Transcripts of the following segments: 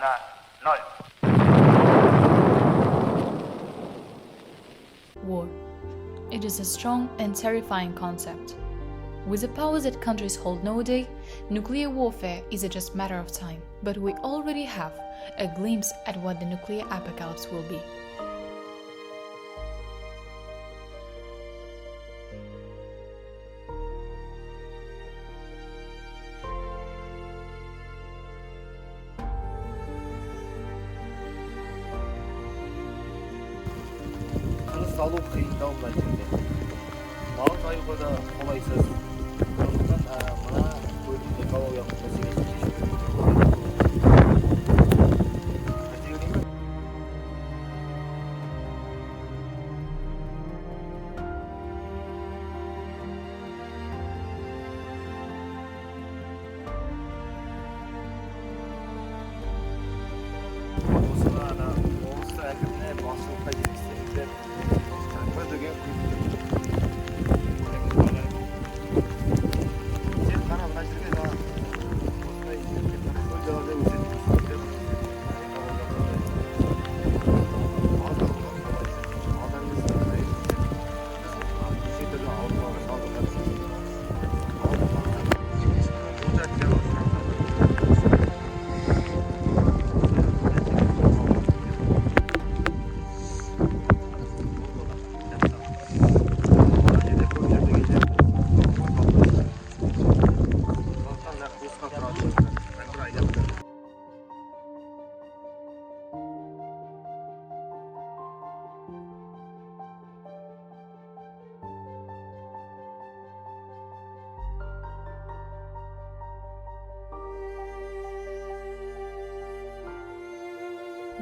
равна 0. War. It is a strong and terrifying concept. With the powers that countries hold nowadays, nuclear warfare is a just matter of time. But we already have a glimpse at what the nuclear apocalypse will be. Тыныс алу қиындау мына жерде. Мал жаюға да қолайсыз. Сондықтан мына көлік экологиялық мәселесін шешу керек. Қателеу ме? Осыны облыс әкіміне басшылыққа жеткізсеңіздер, жаңбыр деген сен қара мына жерге осындай көл жағалай өсетін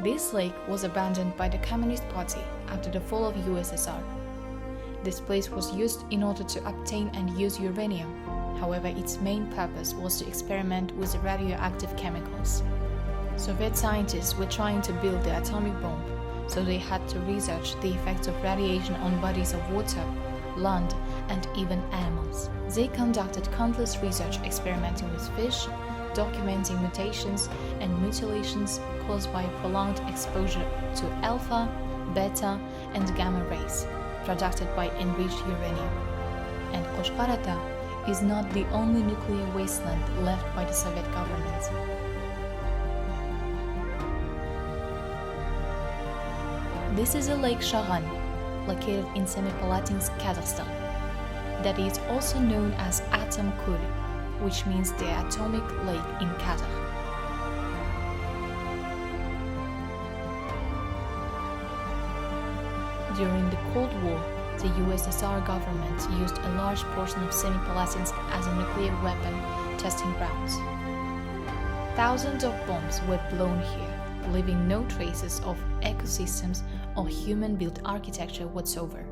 This lake was abandoned by the Communist Party after the fall of USSR. This place was used in order to obtain and use uranium. However, its main purpose was to experiment with radioactive chemicals. Soviet scientists were trying to build the atomic bomb, so they had to research the effects of radiation on bodies of water, land, and even animals. They conducted countless research experimenting with fish, documenting mutations and mutilations caused by prolonged exposure to alpha, beta, and gamma rays produced by enriched uranium. And Koshkar-Ata is not the only nuclear wasteland left by the Soviet government. This is a Lake Sharan, located in Semipalatinsk, Kazakhstan, that is also known as Atom Kool, which means the atomic lake in Kazakh. During the Cold War, the USSR government used a large portion of Semipalatinsk as a nuclear weapon testing grounds. Thousands of bombs were blown here, leaving no traces of ecosystems or human-built architecture whatsoever.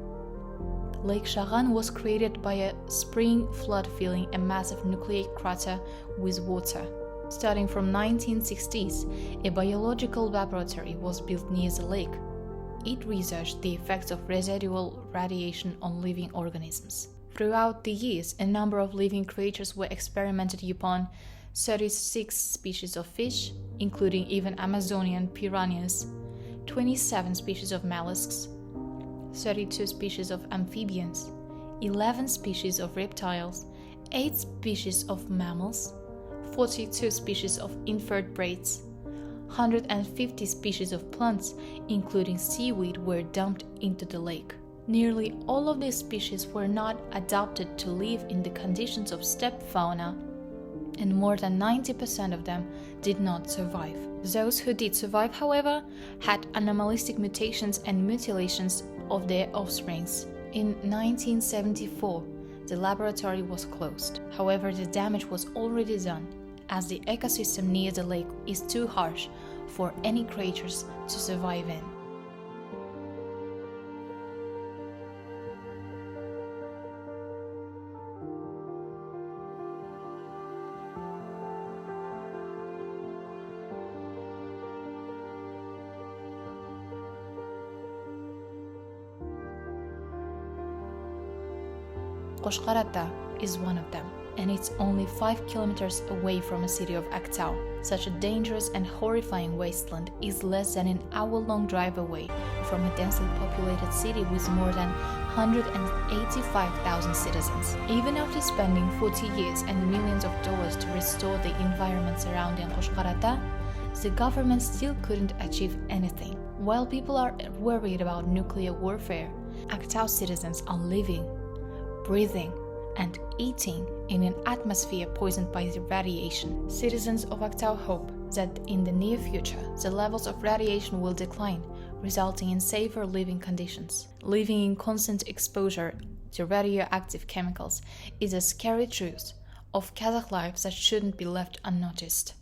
Lake Sharan was created by a spring flood filling a massive nuclear crater with water. Starting from 1960s, a biological laboratory was built near the lake. It researched the effects of residual radiation on living organisms. Throughout the years, a number of living creatures were experimented upon: 36 species of fish, including even Amazonian piranhas, 27 species of mollusks, 32 species of amphibians, 11 species of reptiles, 8 species of mammals, 42 species of invertebrates, 150 species of plants, including seaweed, were dumped into the lake. Nearly all of these species were not adapted to live in the conditions of steppe fauna, and more than 90% of them did not survive. Those who did survive, however, had anomalistic mutations and mutilations of their offsprings. In 1974, the laboratory was closed. However, the damage was already done, as the ecosystem near the lake is too harsh for any creatures to survive in. Koshkar-Ata is one of them, and it's only 5 kilometers away from the city of Aktau. Such a dangerous and horrifying wasteland is less than an hour-long drive away from a densely populated city with more than 185,000 citizens. Even after spending 40 years and millions of dollars to restore the environment surrounding Qoshqarata, the government still couldn't achieve anything. While people are worried about nuclear warfare, Aktau citizens are living, breathing, and eating in an atmosphere poisoned by the radiation. Citizens of Aktau hope that in the near future, the levels of radiation will decline, resulting in safer living conditions. Living in constant exposure to radioactive chemicals is a scary truth of Kazakh life that shouldn't be left unnoticed.